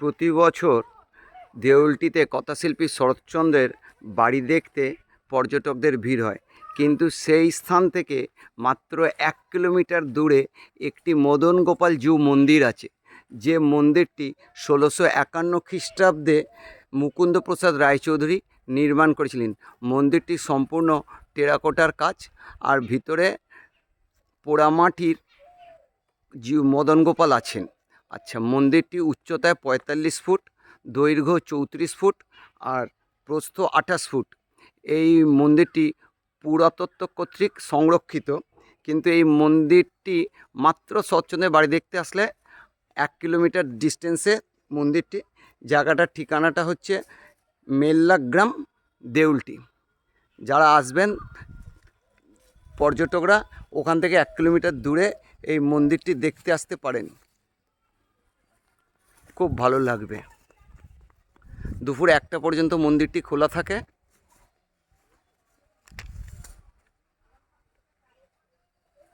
প্রতি বছর দেউলটিতে কথাশিল্পী শরৎচন্দ্রের বাড়ি দেখতে পর্যটকদের ভিড় হয়, কিন্তু সেই স্থান থেকে মাত্র 1 কিলোমিটার দূরে একটি মদন গোপাল জিউ মন্দির আছে, যে মন্দিরটি 1651 খ্রিস্টাব্দে মুকুন্দপ্রসাদ রায়চৌধুরী নির্মাণ করেছিলেন। মন্দিরটি সম্পূর্ণ টেরাকোটার কাজ, আর ভিতরে পোড়ামাটির জিউ মদন গোপাল আছেন। আচ্ছা, মন্দিরটি উচ্চতায় 45 ফুট, দৈর্ঘ্য 34 ফুট আর প্রস্থ 28 ফুট। এই মন্দিরটি পুরাতত্ত্ব কর্তৃক সংরক্ষিত, কিন্তু এই মন্দিরটি মাত্র শরৎচন্দ্রের বাড়ি দেখতে আসলে 1 কিলোমিটার ডিস্টেন্সে মন্দিরটি। জায়গাটার ঠিকানাটা হচ্ছে মেল্লাগ্রাম দেউলটি। যারা আসবেন পর্যটকরা ওখান থেকে 1 কিলোমিটার দূরে এই মন্দিরটি দেখতে আসতে পারেন, খুব ভালো লাগবে। দুপুর 1টা পর্যন্ত মন্দিরটি খোলা থাকে।